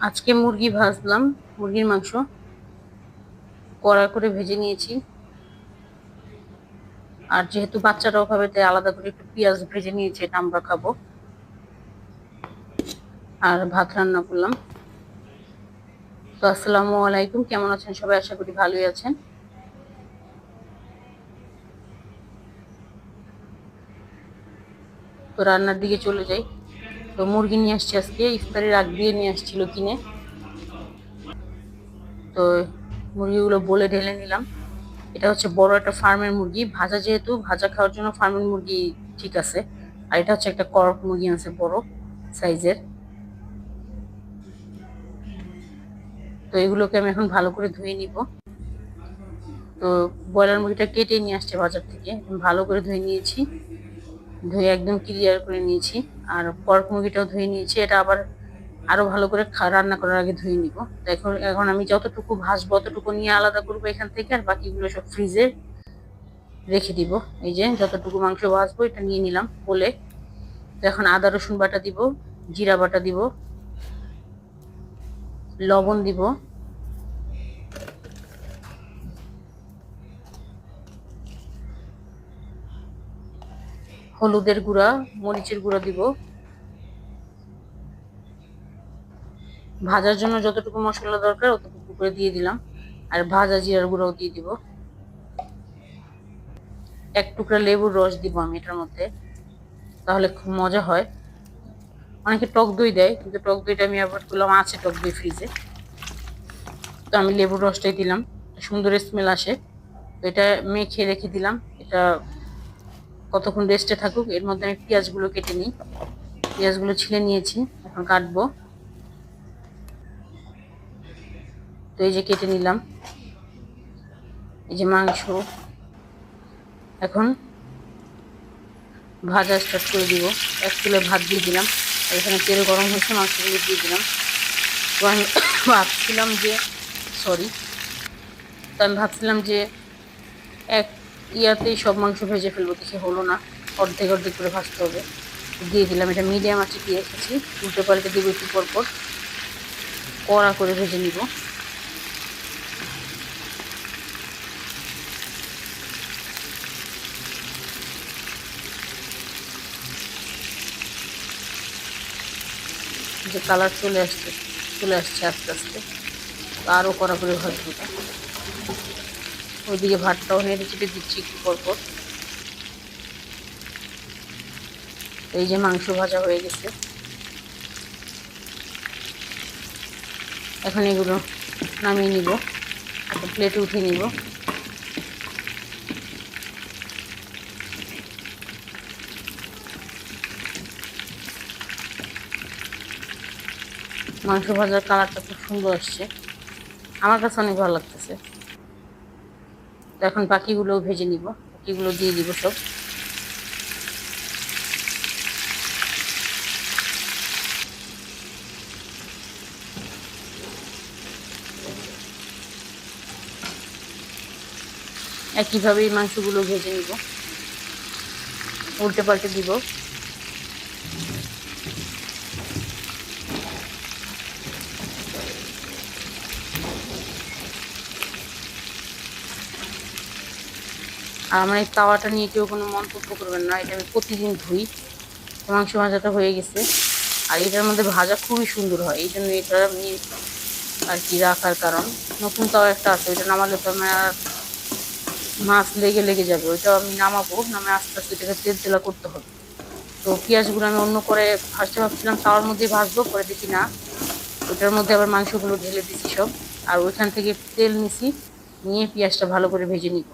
আজকে মুরগি ভাজলাম, মুরগির মাংস কড়া করে ভেজে নিয়েছি। আর যেহেতু বাচ্চারাও খাবে তাই আলাদা করে একটু পেঁয়াজ ভেজে নিয়েছি, এটা আমরা খাবো। আর ভাত রান্না করলাম। তো আসসালামু আলাইকুম, কেমন আছেন সবাই? আশা করি ভালোই আছেন। তো রান্নার দিকে চলে যাই। তো মুরগি নিয়ে আসছি, আজকে ইফতারের আগ দিয়ে নিয়ে আসছিল কিনে। তো মুরগিগুলো বলে ঢেলে নিলাম। এটা হচ্ছে বড় একটা ফার্মের মুরগি, ভাজা, যেহেতু ভাজা খাওয়ার জন্য ফার্মের মুরগি ঠিক আছে। আর এটা হচ্ছে একটা করক মুরগি আছে, বড় সাইজের। তো এগুলোকে আমি এখন ভালো করে ধুয়ে নিব। তো ব্রয়লার মুরগিটা কেটে নিয়ে আসছে বাজার থেকে, ভালো করে ধুয়ে নিয়েছি, ধুয়ে একদম ক্লিয়ার করে নিয়েছি। আর পর্ক মুরগিটাও ধুয়ে নিয়েছি, এটা আবার আরো ভালো করে রান্না করার আগে ধুয়ে নিব। তো এখন এখন আমি যতটুকু ভাজবো অতটুকু নিয়ে আলাদা করবো এখান থেকে, আর বাকিগুলো সব ফ্রিজে রেখে দিব। এই যে যতটুকু মাংস ভাজবো এটা নিয়ে নিলাম বলে। তো এখন আদা রসুন বাটা দিব, জিরা বাটা দিব, লবণ দিব, হলুদের গুঁড়া, মরিচের গুঁড়া দিব, ভাজার জন্য যতটুকু মশলা দরকার অতটুকু করে দিয়ে দিলাম। আর ভাজা জিরার গুঁড়াও দিয়ে দিব। এক টুকরা লেবুর রস দিব আমি এটার মধ্যে, তাহলে খুব মজা হয়। অনেকে টক দই দেয়, কিন্তু টক দইটা আমি অ্যাভয়েড করলাম, আছে টক দই ফ্রিজে। তো আমি লেবুর রসটাই দিলাম, সুন্দর স্মেল আসে। তো এটা মেখে রেখে দিলাম, এটা কতক্ষণ রেস্টে থাকুক। এর মধ্যে আমি পেঁয়াজগুলো কেটে নিই, পেঁয়াজগুলো ছিলে নিয়েছি, এখন কাটবো। তো এই যে কেটে নিলাম, এই যে মাংস। এখন ভাজা স্টার্ট করে দিব। এক কিলো ভাত দিয়ে দিলাম, আর এখানে তেল গরম হয়েছে, মাংসগুলো দিয়ে দিলাম। তো আমি ভাবছিলাম যে এক ইয়াতেই সব মাংস ভেজে ফেলবো, দেখে হলো না, অর্ধেক অর্ধেক করে ভাজতে হবে। দিয়ে দিলাম, এটা মিডিয়াম আঁচে দিয়ে রেখেছি, উল্টে পাল্টে দিব একটু পরপর, কড়া করে ভেজে নিব। যে কালার চলে আসছে আস্তে আস্তে, আরও কড়া করে ভাজবো। ওইদিকে ভাতটাও নেড়ে চেটে দিচ্ছি একটু পরপর। এই যে মাংস ভাজা হয়ে গেছে, এখন এগুলো নামিয়ে নিব, একটা প্লেটে উঠে নিব। মাংস ভাজার কালারটা খুব সুন্দর আসছে, আমার কাছে অনেক ভালো লাগতেছে। তো এখন বাকিগুলোও ভেজে নিব, বাকিগুলো দিয়ে দিব সব। একইভাবে এই মাংসগুলো ভেজে নিব, উল্টে পাল্টে দিব। আর আমার এই তাওয়াটা নিয়ে কেউ কোনো মন্তব্য করবেন না, এটা আমি প্রতিদিন ধুই। মাংস ভাজাটা হয়ে গেছে, আর এটার মধ্যে ভাজা খুবই সুন্দর হয়, এই জন্য এটা আমি আর কি রাখার কারণ। নতুন তাওয়া একটা আছে, ওইটা নামালে তো আমার আর মাছ লেগে লেগে যাবে, ওইটাও আমি নামাবো, নামে আস্তে আস্তে এটাকে তেল তেলা করতে হবে। তো পেঁয়াজগুলো আমি অন্য করে ফার্স্টে ভাবছিলাম তাওয়ার মধ্যেই ভাজবো, পরে দেখি না, ওটার মধ্যে আবার মাংসগুলো ঢেলে দিচ্ছি সব। আর ওইখান থেকে তেল নিছি, নিয়ে পেঁয়াজটা ভালো করে ভেজে নিব।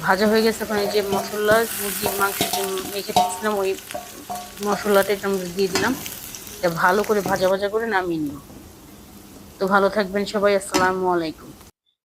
ভাজা হয়ে গেছে, এখন এই যে মশলা, মুরগির মাংস যে মেখে রেখেছিলাম ওই মশলাটা এটার মধ্যে দিয়ে দিলাম। এটা ভালো করে ভাজা ভাজা করে নামিয়ে নিব। তো ভালো থাকবেন সবাই, আসসালামু আলাইকুম।